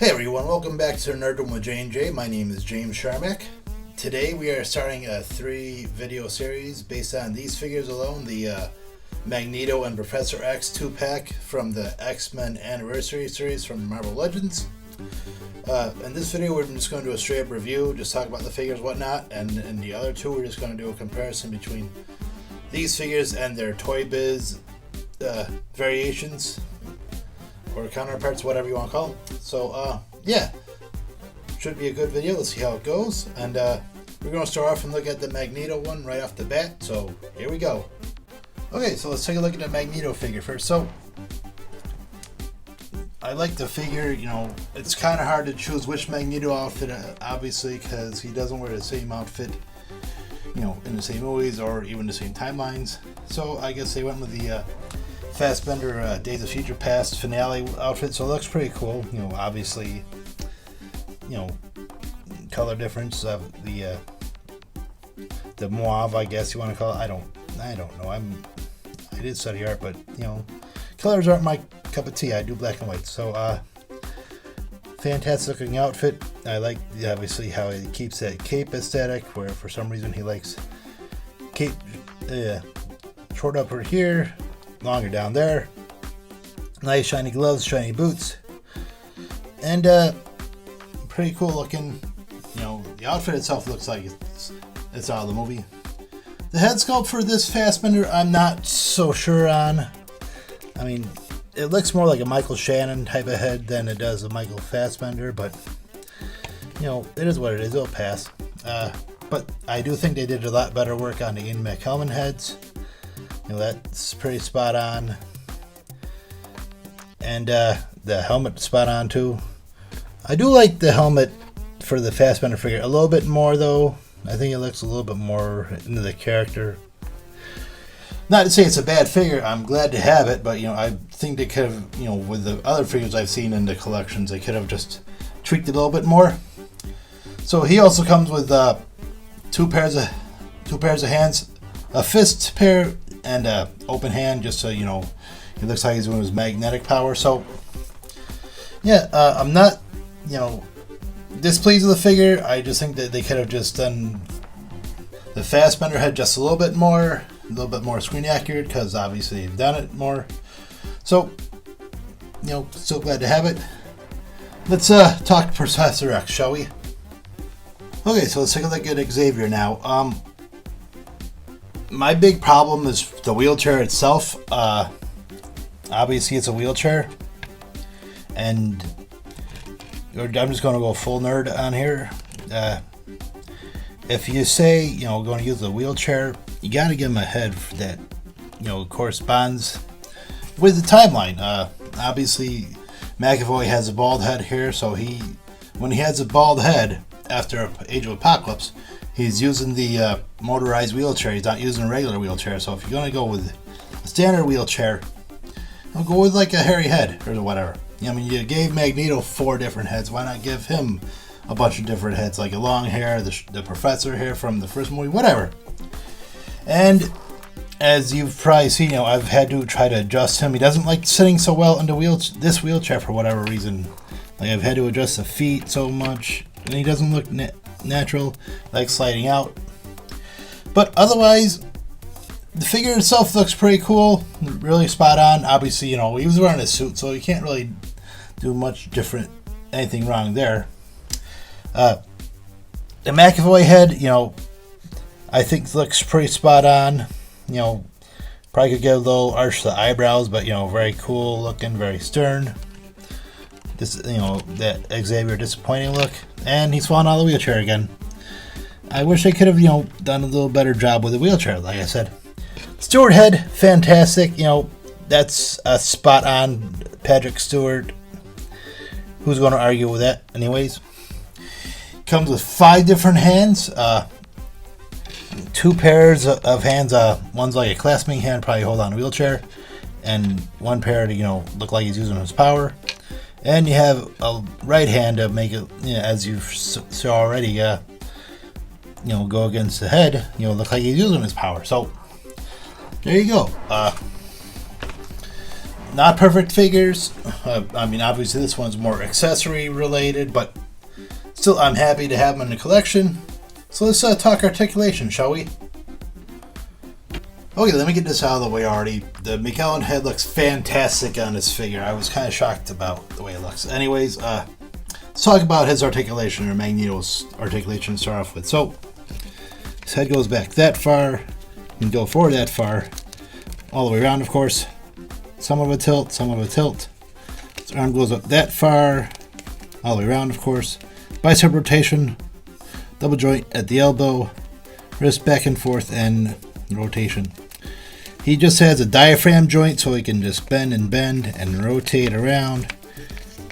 Hey everyone, welcome back to Nerdom with J&J. My name is James Sharmack. Today we are starting a 3-video series based on these figures alone, the Magneto and Professor X 2-pack from the X-Men Anniversary series from Marvel Legends. In this video we're just going to do a straight up review, just talk about the figures, whatnot, and in the other two we're just going to do a comparison between these figures and their Toy Biz variations, or counterparts, whatever you want to call them. So, yeah, should be a good video. Let's see how it goes. And we're going to start off and look at the Magneto one right off the bat. So, here we go. Okay, so let's take a look at the Magneto figure first. So, I like the figure. You know, it's kind of hard to choose which Magneto outfit, obviously, because he doesn't wear the same outfit, you know, in the same movies or even the same timelines. So, I guess they went with the Fassbender Days of Future Past finale outfit, so it looks pretty cool. You know, obviously, you know, color difference of the mauve, I guess you want to call it. I don't know. I did study art, but you know, colors aren't my cup of tea. I do black and white. So, fantastic looking outfit. I like obviously how he keeps that cape aesthetic, where for some reason he likes cape short upward here, longer down there. Nice shiny gloves, shiny boots, and pretty cool looking. You know, the outfit itself looks like it's out of the movie. The head sculpt for this Fassbender, I'm not so sure on. I mean, it looks more like a Michael Shannon type of head than it does a Michael Fassbender, but you know, it is what it is. It'll pass. But I do think they did a lot better work on the McKellan heads. You know, that's pretty spot on, and the helmet spot on too. I do like the helmet for the Fassbender figure a little bit more, though. I think it looks a little bit more into the character. Not to say it's a bad figure. I'm glad to have it, but you know, I think they could have, you know, with the other figures I've seen in the collections, they could have just tweaked it a little bit more. So he also comes with two pairs of hands, a fist pair, and open hand, just so you know, it looks like he's doing his magnetic power. So yeah, I'm not, you know, displeased with the figure. I just think that they could have just done the Fassbender head just a little bit more screen accurate, because obviously they've done it more. So, you know, still glad to have it. Let's talk Professor X, shall we? Okay, so let's take a look at Xavier now. My big problem is the wheelchair itself. Obviously, it's a wheelchair, and I'm just going to go full nerd on here. If you say, you know, going to use a wheelchair, you got to give him a head that, you know, corresponds with the timeline. Obviously, MacAvoy has a bald head here, so when he has a bald head after Age of Apocalypse, he's using the motorized wheelchair. He's not using a regular wheelchair. So if you're going to go with a standard wheelchair, I'll go with like a hairy head or whatever. I mean, you gave Magneto 4 different heads. Why not give him a bunch of different heads, like a long hair, the professor hair from the first movie, whatever. And as you've probably seen, you know, I've had to try to adjust him. He doesn't like sitting so well in this wheelchair for whatever reason. Like, I've had to adjust the feet so much, and he doesn't look natural, like sliding out. But otherwise, the figure itself looks pretty cool, really spot on. Obviously, you know, he was wearing a suit, so you can't really do much different, anything wrong there. The McAvoy head, you know, I think looks pretty spot on. You know, probably could get a little arch to the eyebrows, but you know, very cool looking, very stern. This, you know, that Xavier disappointing look, and he's falling out of the wheelchair again. I wish they could have, you know, done a little better job with the wheelchair, like I said. Stewart head, fantastic. You know, that's a spot on Patrick Stewart. Who's going to argue with that, anyways? Comes with 5 different hands, 2 pairs of hands. One's like a clasping hand, probably hold on a wheelchair, and 1 pair to, you know, look like he's using his power. And you have a right hand to make it, you know, as you saw already, you know, go against the head, you know, look like he's using his power. So there you go. not perfect figures. I mean, obviously this one's more accessory related, but still I'm happy to have them in the collection. So let's talk articulation, shall we? Okay, let me get this out of the way already. The McKellan head looks fantastic on this figure. I was kind of shocked about the way it looks. Anyways, let's talk about his articulation, or Magneto's articulation to start off with. So, his head goes back that far, you can go forward that far, all the way around, of course. Some of a tilt, some of a tilt. His arm goes up that far, all the way around, of course. Bicep rotation, double joint at the elbow, wrist back and forth, and rotation. He just has a diaphragm joint, so he can just bend and rotate around.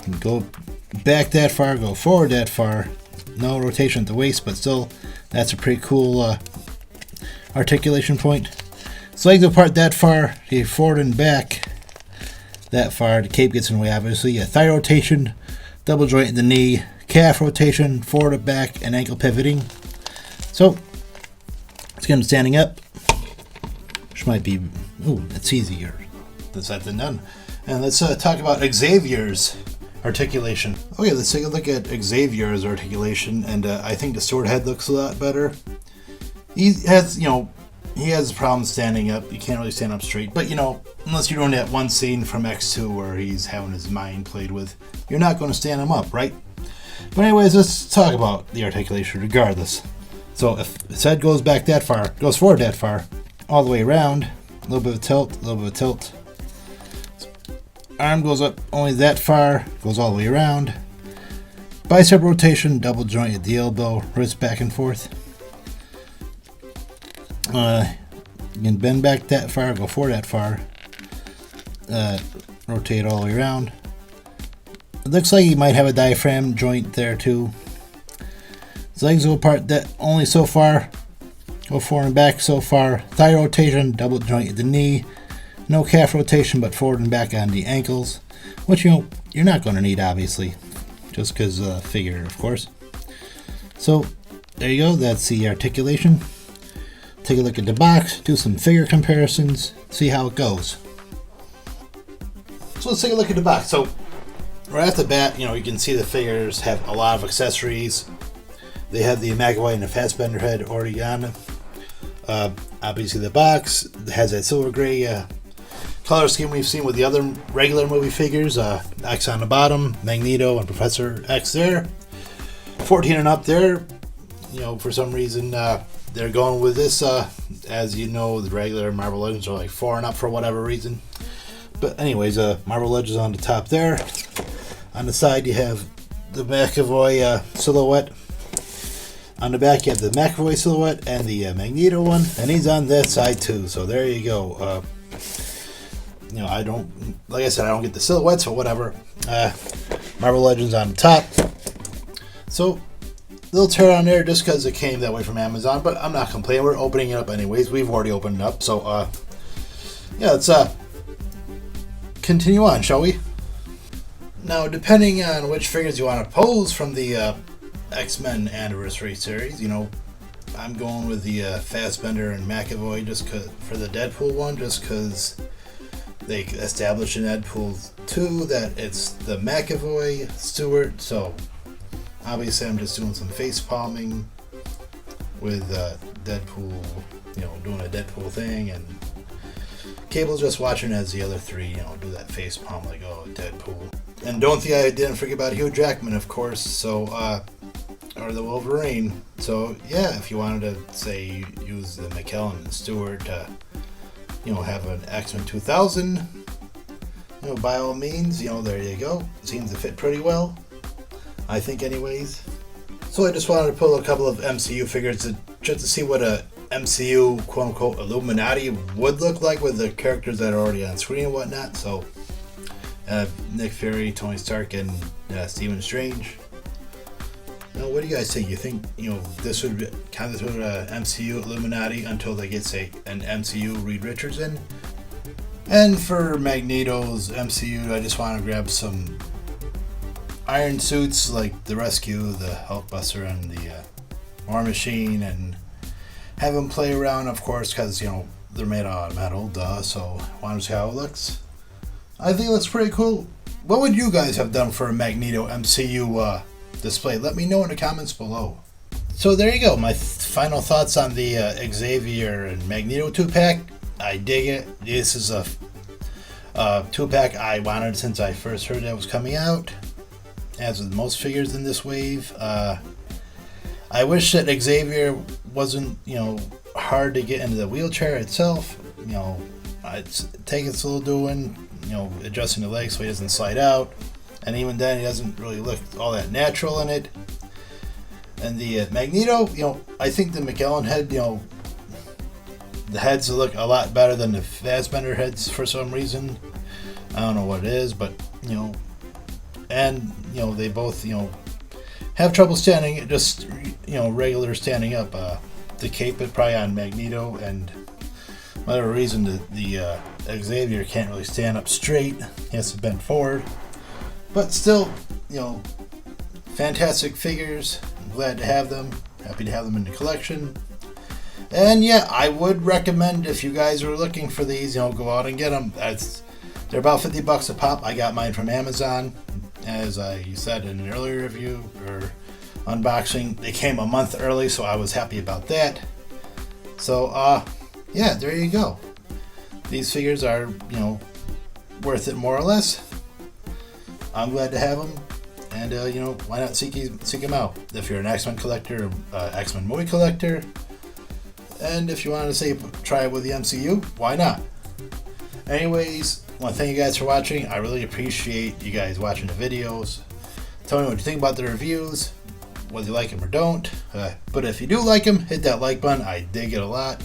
And go back that far, go forward that far. No rotation at the waist, but still, that's a pretty cool articulation point. His legs apart that far, he forward and back that far. The cape gets in the way, obviously. A thigh rotation, double joint in the knee, calf rotation, forward and back, and ankle pivoting. So, let's get him standing up. Which might be, ooh, it's easier said than done. And let's talk about Xavier's articulation. Okay, let's take a look at Xavier's articulation, and I think the Stewart head looks a lot better. He has, he has a problem standing up. You can't really stand up straight, but unless you're doing that one scene from X2 where he's having his mind played with, you're not going to stand him up, right? But anyways, let's talk about the articulation regardless. So if his head goes back that far, goes forward that far, all the way around, a little bit of tilt, a little bit of tilt. Arm goes up only that far, goes all the way around. Bicep rotation, double joint at the elbow, wrist back and forth. You can bend back that far, go forward that far. Rotate all the way around. It looks like he might have a diaphragm joint there too. His legs go apart that only so far. Go forward and back so far. Thigh rotation, double joint at the knee. No calf rotation, but forward and back on the ankles. Which, you're not going to need, obviously. Just because figure, of course. So, there you go. That's the articulation. Take a look at the box. Do some figure comparisons. See how it goes. So, let's take a look at the box. So, right off the bat, you can see the figures have a lot of accessories. They have the MacAvoy and the Fassbender head already on. Obviously, the box has that silver gray color scheme we've seen with the other regular movie figures. X on the bottom, Magneto and Professor X there. 14 and up there. For some reason, they're going with this. As you know, the regular Marvel Legends are like 4 and up for whatever reason. But anyways, Marvel Legends on the top there. On the side, you have the McAvoy silhouette. On the back, you have the McAvoy silhouette and the Magneto one, and he's on that side too. So there you go. I don't, like I said, I don't get the silhouettes or whatever. Marvel Legends on the top. So little tear on there just because it came that way from Amazon, but I'm not complaining. We're opening it up anyways. We've already opened it up, so yeah, let's continue on, shall we? Now, depending on which figures you want to pose from the X-Men Anniversary series, I'm going with the Fassbender and McAvoy just for the Deadpool one, just because they established in Deadpool 2 that it's the McAvoy Stewart, so obviously I'm just doing some face palming with Deadpool, doing a Deadpool thing, and Cable's just watching as the other three, do that face palm like, oh, Deadpool. And don't think I didn't forget about Hugh Jackman, of course, so, or the Wolverine. So, yeah, if you wanted to, say, use the McKellan and Stewart to, have an X-Men 2000, by all means, there you go. Seems to fit pretty well, I think anyways. So I just wanted to pull a couple of MCU figures just to see what a MCU quote-unquote Illuminati would look like with the characters that are already on screen and whatnot. So Nick Fury, Tony Stark, and Stephen Strange. What do you guys think? You think this would be kind of MCU Illuminati until they get, say, an MCU Reed Richards in? And for Magneto's MCU, I just want to grab some iron suits like the Rescue, the Hulkbuster, and the War Machine, and have them play around, of course, because they're made out of metal, duh. So I want to see how it looks. I think it looks pretty cool. What would you guys have done for a Magneto MCU display? Let me know in the comments below. So there you go, my final thoughts on the Xavier and Magneto 2-pack. I dig it. This is a 2-pack I wanted since I first heard that was coming out. As with most figures in this wave, I wish that Xavier wasn't, hard to get into the wheelchair itself. It's taking slow doing, adjusting the legs so he doesn't slide out. And even then, he doesn't really look all that natural in it. And the Magneto, I think the McKellan head, the heads look a lot better than the Fassbender heads for some reason. I don't know what it is, but, and, they both, have trouble standing, just, regular standing up. The cape is probably on Magneto, and whatever reason, the Xavier can't really stand up straight. He has to bend forward. But still, fantastic figures. I'm glad to have them. Happy to have them in the collection. And yeah, I would recommend if you guys are looking for these, go out and get them. They're about $50 a pop. I got mine from Amazon. As I said in an earlier review or unboxing, they came a month early, so I was happy about that. So, yeah, there you go. These figures are, worth it more or less. I'm glad to have them, and why not seek them out if you're an X-Men collector, X-Men movie collector, and if you want to try it with the MCU, why not? Anyways, I want to thank you guys for watching. I really appreciate you guys watching the videos. Tell me what you think about the reviews, whether you like them or don't. But if you do like them, hit that like button. I dig it a lot.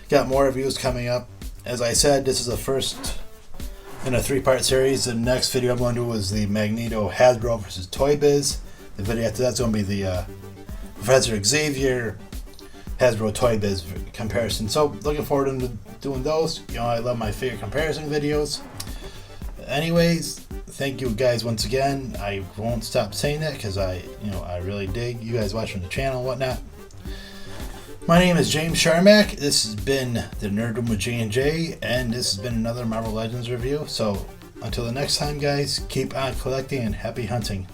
Got more reviews coming up. As I said, this is the first in a 3-part series. The next video I'm going to do is the Magneto Hasbro versus Toy Biz. The video after that's going to be the Professor Xavier Hasbro Toy Biz comparison. So looking forward to doing those. I love my figure comparison videos. Anyways, thank you guys once again. I won't stop saying that because I really dig you guys watching the channel and whatnot. My name is James Sharmack. This has been the Nerd Room with J&J, and this has been another Marvel Legends review. So until the next time, guys, keep on collecting and happy hunting.